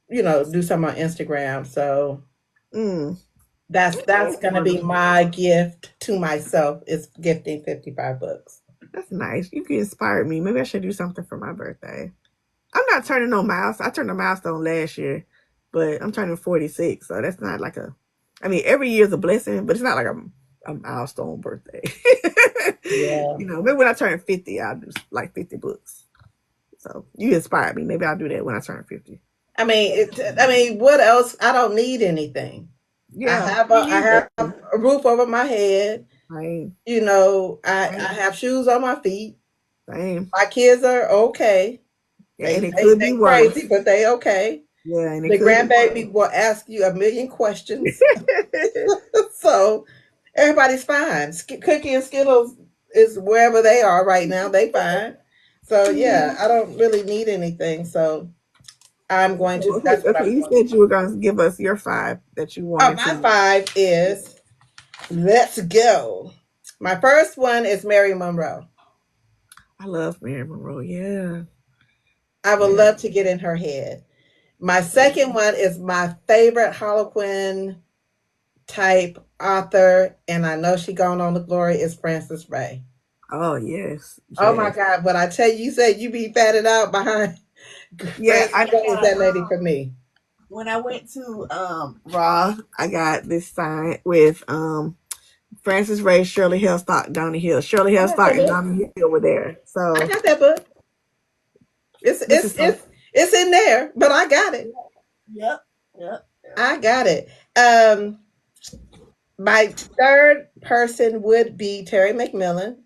do some on Instagram. So Mm, that's that's gonna be wonderful. my gift to myself is gifting 55 books. That's nice. You can inspire me. Maybe I should do something for my birthday. I'm not turning no mouse. I turned a milestone last year, but I'm turning 46, so that's not like a. I mean, every year is a blessing, but it's not like a milestone birthday. Yeah. Maybe when I turn 50, I'll do like 50 books. So you inspired me. Maybe I'll do that when I turn 50. I mean, what else? I don't need anything. I Yeah, have me I either. have a roof over my head. Same, I have shoes on my feet. same. My kids are okay. Yeah, They and it they could be they crazy, worse. but they okay. Yeah, and it The could be grandbaby will ask you a million questions, worse. so everybody's fine. Cookie and Skittles is wherever they are right now. They fine. So yeah, I don't really need anything. So I'm going to. Okay, That's what okay. I'm You going to said do. you were going to give us your 5 that you Oh, wanted my to. 5 is let's go. My first one is Mary Monroe. I love Mary Monroe. Yeah, I would yeah. love to get in her head. My second one is my favorite Harlequin type author, and I know she gone on to glory, is Frances Ray. Oh yes, Oh my yes. God, but I tell you, you said you be fatted out behind Yeah, Frances Ray is that lady for me. when I went to Raw, I got this sign with Francis Ray, Shirley Hillstock, Donnie Hill. Shirley I got that Hillstock and book. Donnie Hill were there. I So got that book. It's this it's is so it's it's in there, but I got it. yep, yep. I got it. My third person would be Terry McMillan.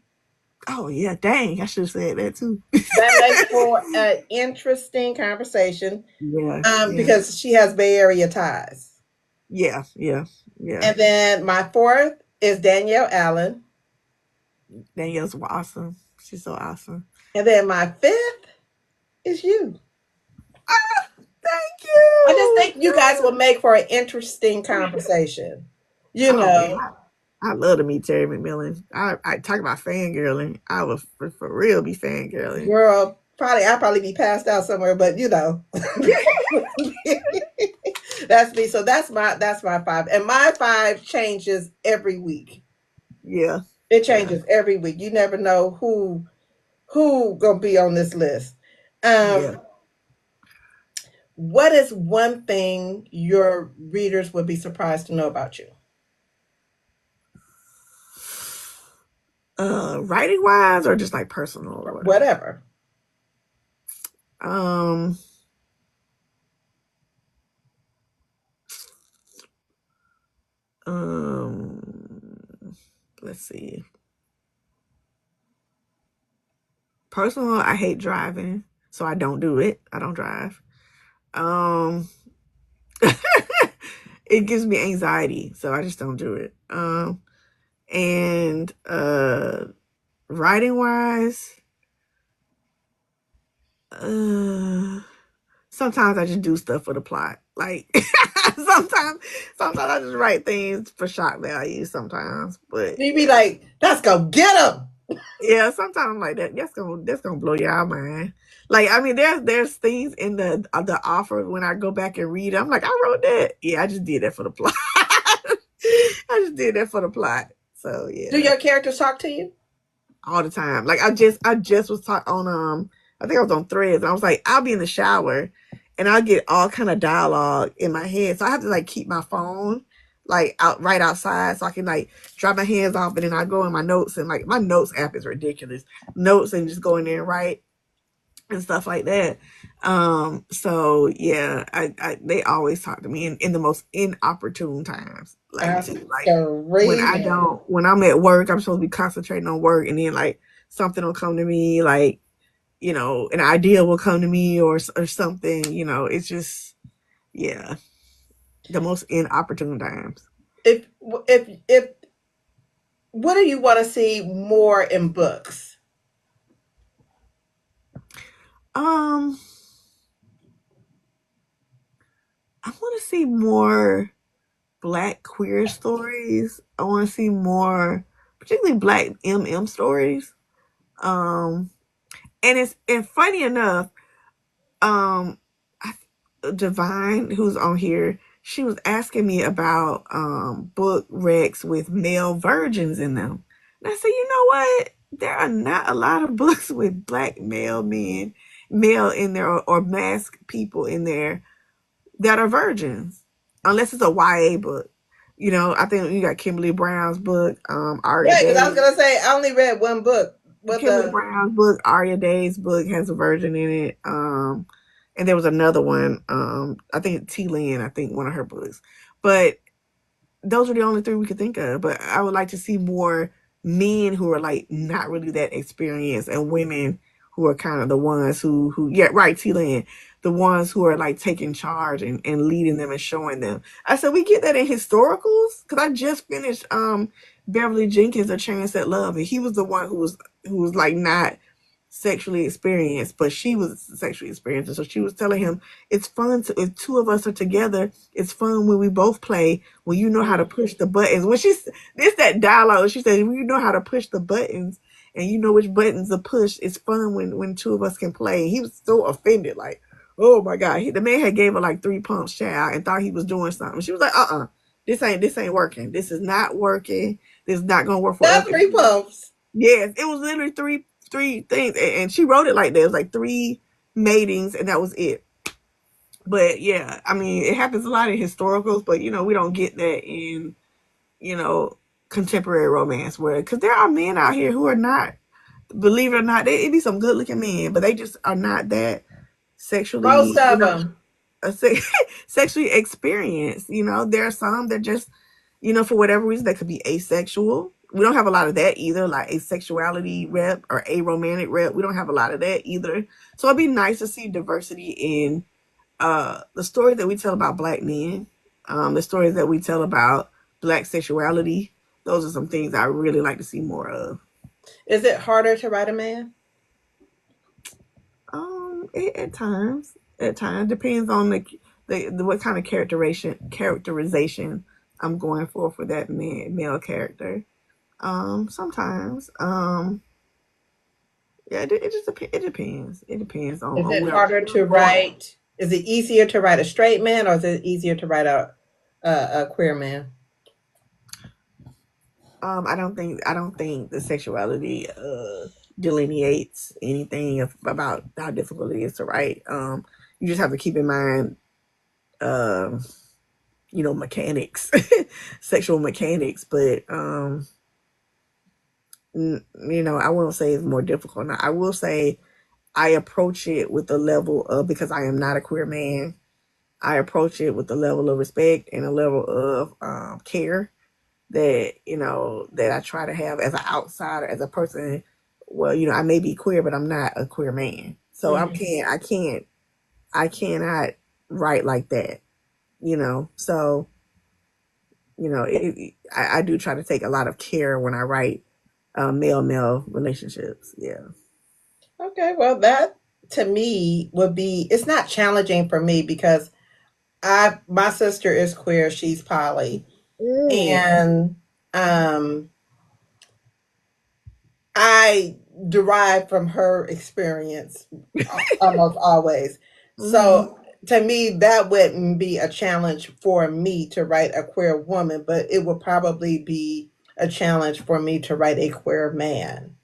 Oh yeah, dang, I should have said that too. That makes for an interesting conversation Yeah, yeah, because she has Bay Area ties. yeah, yeah, yeah. And then my fourth is Danielle Allen. Danielle's awesome. She's so awesome. And then my fifth is you. Ah, thank I just you. think you guys will make for an interesting conversation. You Oh man, know, I love to meet Terry McMillan. I talk about fangirling. I was for real be fangirling. girl, I'll probably be passed out somewhere, but that's me. So that's my five. And my five changes every week. Yeah, It yeah, changes every week. You never know who gonna be on this list. yeah. What is one thing your readers would be surprised to know about you? Writing wise or just like personal or whatever. Whatever. Um, um, let's see. Personal, I hate driving, so I don't do it. I don't drive. Um, it gives me anxiety, so I just don't do it. And writing wise, uh, sometimes I just do stuff for the plot. Like sometimes, sometimes I just write things for shock value. Sometimes, but You be like, let's go get him. yeah, sometimes I'm like that. That's gonna blow y'all mind. Like I mean, there's things in the offer when I go back and read. I'm like, I wrote that. Yeah, I just did that for the plot. I just did that for the plot. So Do yeah, your characters talk to you? all the time. Like I just was talking on I think I was on Threads. And I was like, I'll be in the shower, and I'll get all kind of dialogue in my head. So I have to like keep my phone like out right outside so I can like dry my hands off, and then I go in my notes, and like my notes app is ridiculous. Notes, and just go in there and write and stuff like that. So yeah, I they always talk to me in the most inopportune times. Like I'm too. Like screaming. when I'm at work, I'm supposed to be concentrating on work, and then like something will come to me, like, an idea will come to me, or something, it's just, yeah, the most inopportune times. If if what do you want to see more in books? Um, I want to see more Black queer stories. I want to see more, particularly Black stories. Um, and funny enough, um, Divine, who's on here, she was asking me about book recs with male virgins in them. And I said, you know what? There are not a lot of books with Black male in there, or masked people in there that are virgins, unless it's a YA book. I think you got Kimberly Brown's book, Aria Right, because I was Day. gonna say I only read one book. What Kimberly the Brown's book, Aria Day's book, has a virgin in it. And there was another one, I think T Lynn, I think one of her books. But those are the only three we could think of. But I would like to see more men who are like not really that experienced, and women who are kind of the ones who yeah, right, T Lynn, the ones who are like taking charge, and leading them and showing them. I said we get that in historicals, because I just finished Beverly Jenkins, A Chance at Love, and he was the one who was like not sexually experienced, but she was sexually experienced. And so she was telling him, it's fun if two of us are together. It's fun when we both play, when you know how to push the buttons. When this that dialogue, she said, when you know how to push the buttons, and you know which buttons to push, it's fun when two of us can play. He was so offended, like, oh my God. The man had gave her like 3 pumps, child, and thought he was doing something. She was like, this ain't working. This is not working. This is not gonna work for us. not three pumps? Yes, it was literally three things, and she wrote it like that. It was like 3 matings, and that was it. But yeah, I mean, it happens a lot in historicals, but we don't get that in you know contemporary romance, where because there are men out here who are not, believe it or not, it be some good looking men, but they just are not that Most sexually, of them. sexually experienced. There are some that just, for whatever reason, that could be asexual. We don't have a lot of that either, like asexuality rep or aromantic rep. We don't have a lot of that either. So it'd be nice to see diversity in the stories that we tell about Black men, the stories that we tell about Black sexuality. Those are some things I really like to see more of. Is it harder to write a man? At times depends on the what kind of characterization I'm going for that male character. Sometimes, yeah, it just it depends. It depends Is on it what I'm harder to going. write? Is it easier to write a straight man, or is it easier to write a queer man? I don't think the sexuality delineates anything about how difficult it is to write. You just have to keep in mind, um, mechanics, sexual mechanics, but I won't say it's more difficult. Now, I will say I approach it with the level of, because I am not a queer man, I approach it with a level of respect and a level of care that I try to have as an outsider, as a person. Well, I may be queer, but I'm not a queer man, so Mhm. I cannot write like that. So I do try to take a lot of care when I write male relationships. Yeah. Okay, well, that to me would be, it's not challenging for me because my sister is queer, she's poly, Mm. and um I derive from her experience almost always. Hmm. So to me, that wouldn't be a challenge for me to write a queer woman, but it would probably be a challenge for me to write a queer man.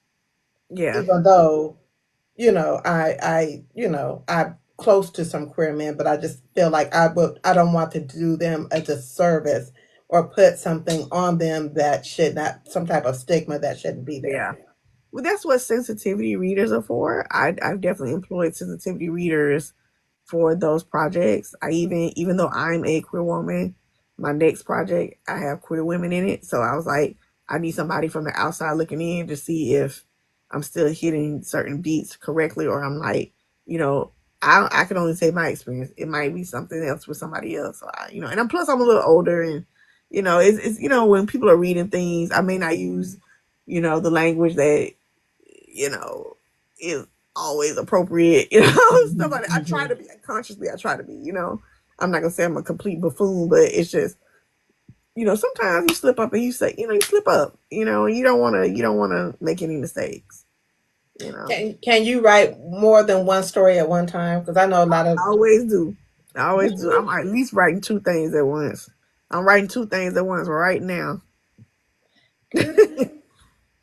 Yeah. Even though, I'm close to some queer men, but I just feel like I don't want to do them a disservice or put something on them that should not, some type of stigma that shouldn't be there. Yeah. Well, that's what sensitivity readers are for. I've definitely employed sensitivity readers for those projects. Even though I'm a queer woman, my next project I have queer women in it. So I was like, I need somebody from the outside looking in to see if I'm still hitting certain beats correctly, or I'm like, you know, I can only say my experience. It might be something else with somebody else. So and I'm a little older, and it's when people are reading things, I may not use the language that you know, is always appropriate, stuff like that. I try to be consciously, I try to be, I'm not gonna say I'm a complete buffoon, but it's just, sometimes you slip up and you say, you slip up, and you don't wanna make any mistakes, you know. Can you write more than one story at one time? Because I know a lot of. I always do. I always do. I'm at least writing two things at once. I'm writing two things at once right now. Good.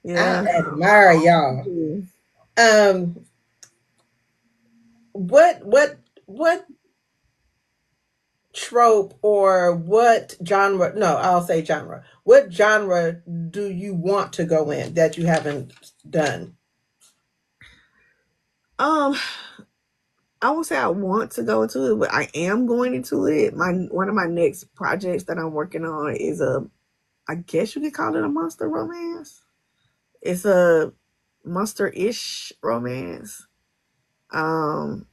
I Yeah. admire y'all. Um, what trope or what genre? No, I'll say genre. What genre do you want to go in that you haven't done? Um, I won't say I want to go into it, but I am going into it. One of my next projects that I'm working on is I guess you could call it a monster romance. It's a monster-ish romance. Um,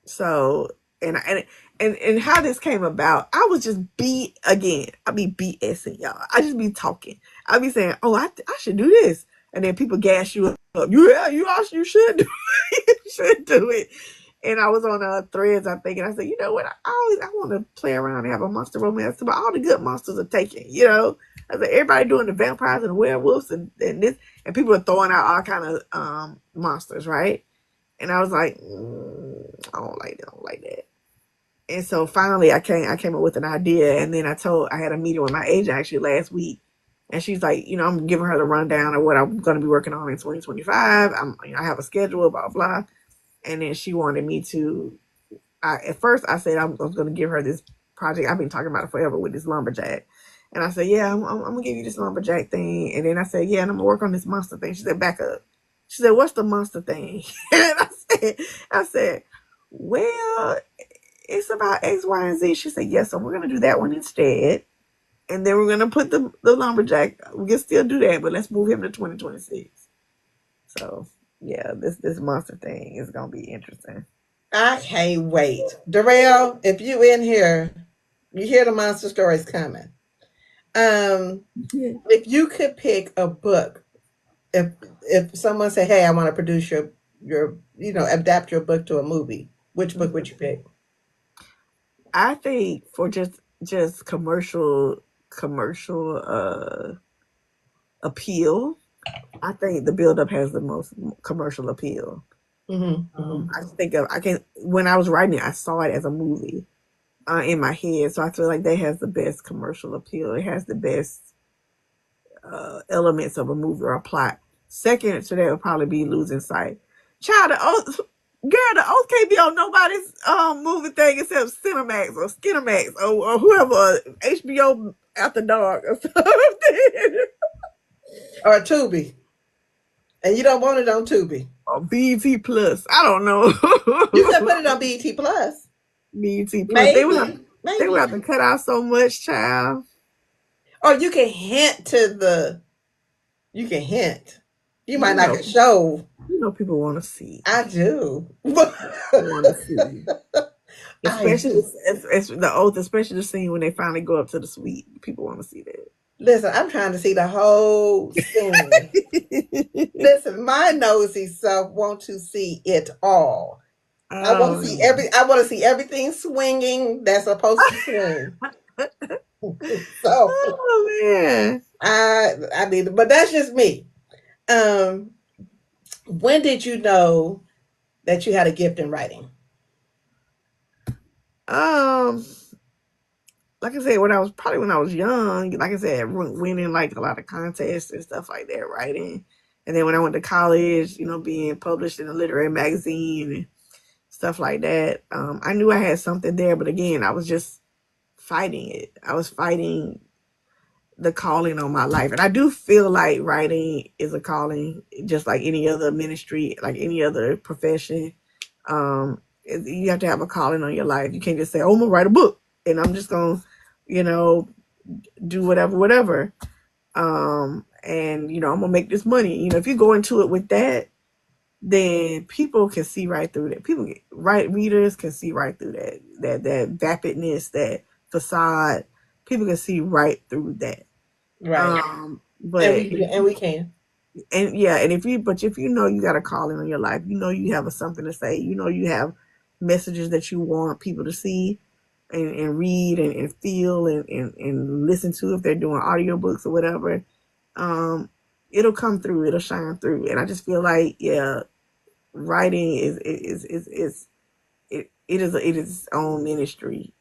so and how this came about, I was just I be BSing y'all. I just be talking. I be saying, oh, I should do this, and then people gas you up. Yeah, you should do it. You should do it. And I was on threads, I think, and I said, you know what? I want to play around and have a monster romance, but all the good monsters are taken. I said everybody doing the vampires and the werewolves and this, and people are throwing out all kind of monsters, right? And I was like, I don't like that. And so finally, I came up with an idea, and then I had a meeting with my agent actually last week, and she's like, I'm giving her the rundown of what I'm going to be working on in 2025. I have a schedule, blah blah, and then she wanted me to. At first, I said I was going to give her this project. I've been talking about it forever with this lumberjack, and I said, yeah, I'm gonna give you this lumberjack thing, and then I said, yeah, and I'm gonna work on this monster thing. She said, back up. She said, what's the monster thing? And I said, well, it's about X, Y, and Z. She said, yes, so we're gonna do that one instead. And then we're gonna put the lumberjack. We can still do that, but let's move him to 2026. So yeah, this monster thing is gonna be interesting. I can't wait. Darrell, if you in here, you hear the monster stories coming. Um, if you could pick a book, if someone say, "Hey, I want to produce your adapt your book to a movie," which book would you pick? I think for just commercial appeal, I think the build up has the most commercial appeal. Mm-hmm. I just think of I can when I was writing it, I saw it as a movie in my head, so I feel like that has the best commercial appeal. It has the best elements of a movie or a plot. Second to that would probably be Losing Sight. Child, the oath can't be on nobody's movie thing except Cinemax or Skinemax or whoever, HBO After Dark or something. Or Tubi, and you don't want it on Tubi. Or BET Plus. I don't know. You can put it on BET Plus. BET Plus. Maybe, They would maybe. have to cut out so much, child. Or you can hint to the. You can hint. You might You not know, get show. people want to see. I do. Want to see. I Especially do. it's the oath, especially the scene when they finally go up to the suite. People want to see Listen, I'm trying to see the whole scene. that. Listen, my nosy self want to see it all. I want to Oh, see I want to see everything swinging that's supposed to swing. So oh man. I mean, but that's just me. Um, when did you know that you had a gift in writing? Um, like I said, when I was young, like I said, winning like a lot of contests and stuff like that, writing. And then when I went to college, being published in a literary magazine and stuff like that, I knew I had something there. But again, I was just fighting it. I was fighting the calling on my life. And I do feel like writing is a calling, just like any other ministry, like any other profession. You have to have a calling on your life. You can't just say, "Oh, I'm gonna write a book and I'm just gonna, you know, do whatever." And I'm gonna make this money. If you go into it with that, then people can see right through that. Readers can see right through that vapidness, that facade. People can see right through that. Right. And But we can. and yeah, and if you know you got a calling in your life, you have something to say, you have messages that you want people to see and read and feel and listen to if they're doing audiobooks or whatever. Um, it'll come through, it'll shine through. And I just feel like, yeah, writing is it is its own ministry.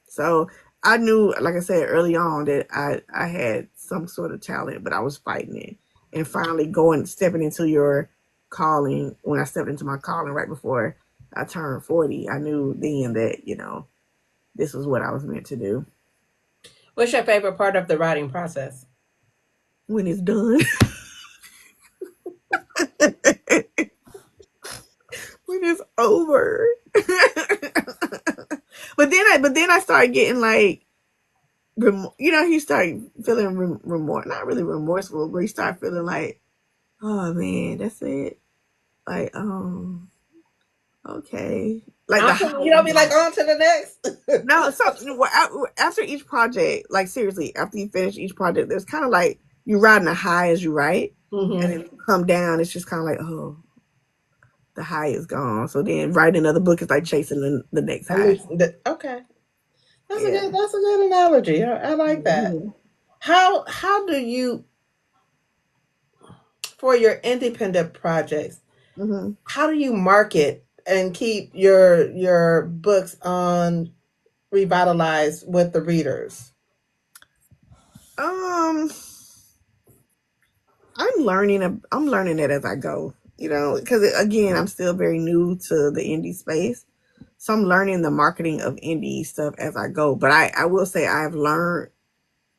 So I knew, like I said early on, that I had some sort of talent, but I was fighting it. And finally stepping into your calling, when I stepped into my calling right before I turned 40, I knew then that, this was what I was meant to do. What's your favorite part of the writing process? When it's done. When it's over. but then I started getting like, he started feeling remorse, not really remorseful, but he started feeling like, oh man, that's it. Like, okay, like the You don't be high. like on to the next. No, so after each project, like seriously, after you finish each project, there's kind of like you riding a high as you write, and then Mm-hmm. you come down. It's just kind of like, oh, the high is gone. So then writing another book is like chasing the next high. Okay, Yeah. that's a good analogy. I like that. Hmm. How do you, for your independent projects, Hmm. how do you market and keep your books on revitalized with the readers? Um, I'm learning it as I go. Because again, I'm still very new to the indie space, so I'm learning the marketing of indie stuff as I go. But I will say I've learned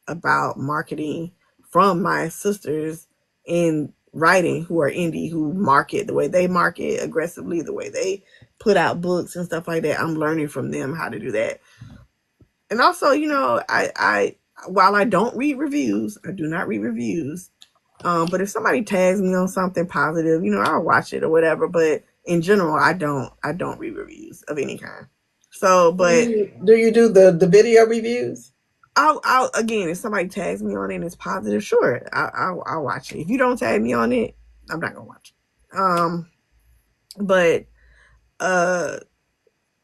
about marketing from my sisters in writing who are indie, who market the way they market aggressively, the way they put out books and stuff like that. I'm learning from them how to do that. And also, I while I don't read reviews, I do not read reviews. But if somebody tags me on something positive, I'll watch it or whatever. But in general, I don't read reviews of any kind. So, but Do you do the video reviews? I'll again, if somebody tags me on it and it's positive, sure, I'll watch it. If you don't tag me on it, I'm not gonna watch it. But uh,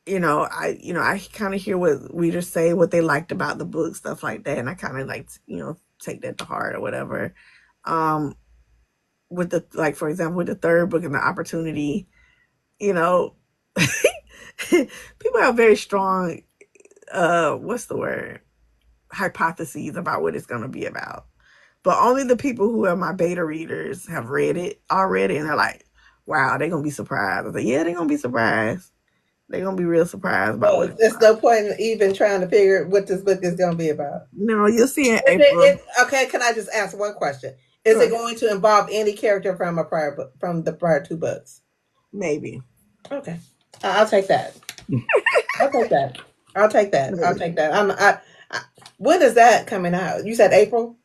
I kind of hear what readers say, what they liked about the book, stuff like that, and I kind of like take that to heart or whatever. Um, with the like, for example, with the third book and the opportunity, you know, people have very strong what's the word, hypotheses about what it's going to be about, but only the people who are my beta readers have read it already, and they're like, wow, they're going to be surprised. I was like, yeah, they're going to be surprised. They're going to be real surprised about what So it's there's about. no point in even trying to figure what this book is going to be about. No, you'll see in April. Okay, can I just ask one question? Is it Sure. going to involve any character from a prior book, from the prior two books? Maybe. Okay, I'll take that. I'll take that. I'll take that. I'll Maybe. take that. I when is that coming out? You said April.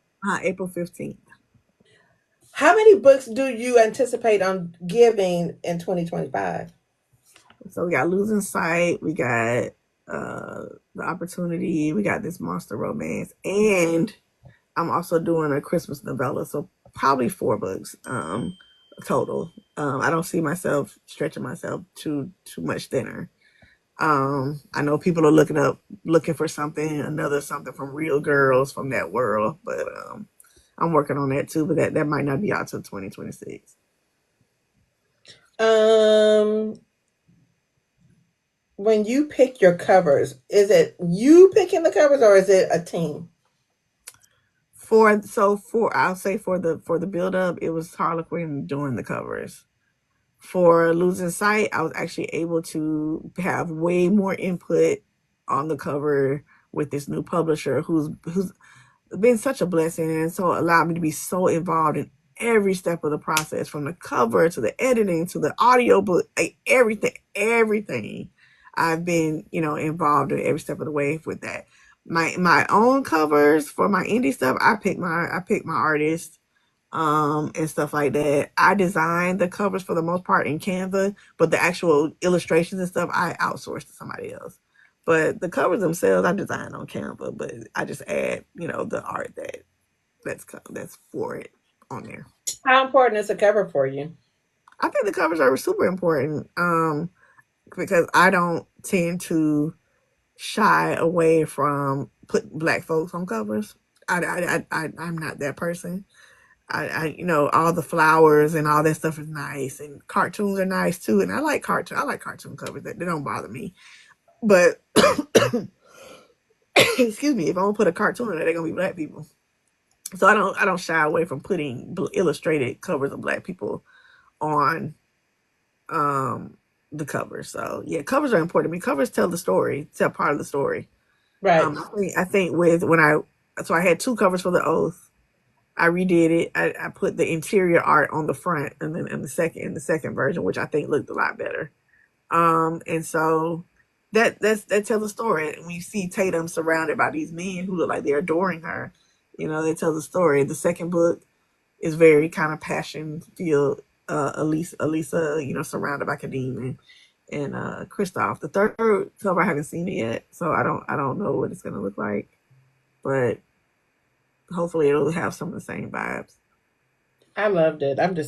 April 15th. How many books do you anticipate on giving in 2025? So we got Losing Sight, we got uh The Opportunity, we got this Monster Romance, and I'm also doing a Christmas novella, so probably 4 books total. I don't see myself stretching myself too much thinner. I know people are looking for another something from Real Girls from that world, but I'm working on that too, but that might not be out till 2026. Um, when you pick your covers, is it you picking the covers or is it a team? For I'll say for the build up, it was Harlequin doing the covers. For Losing Sight, I was actually able to have way more input on the cover with this new publisher who's been such a blessing and so allowed me to be so involved in every step of the process, from the cover to the editing to the audio book, like everything. I've been, involved in every step of the way with that. My own covers for my indie stuff, I pick my artist and stuff like that. I design the covers for the most part in Canva, but the actual illustrations and stuff I outsource to somebody else. But the covers themselves I design on Canva, but I just add, the art that's for it on there. How important is a cover for you? I think the covers are super important because I don't tend to shy away from putting black folks on covers. I'm not that person. All the flowers and all that stuff is nice, and cartoons are nice too. And I like cartoon covers. That they don't bother me. But excuse me, if I'm gonna put a cartoon in there, they're gonna be black people. So I don't shy away from putting illustrated covers of black people on um the cover. So yeah, covers are important. I mean, covers tell the story, tell part of the story. Right. I think with when I had 2 covers for the Oath. I redid it. I put the interior art on the front, and then in the second version, which I think looked a lot better. And so that tells a story. And when you see Tatum surrounded by these men who look like they're adoring her, they tell the story. The second book is very kind of passion filled. Elisa, surrounded by Kadeem and Kristoff. The third cover I haven't seen it yet, so I don't know what it's gonna look like, but hopefully it'll have some of the same vibes. I loved it. I'm just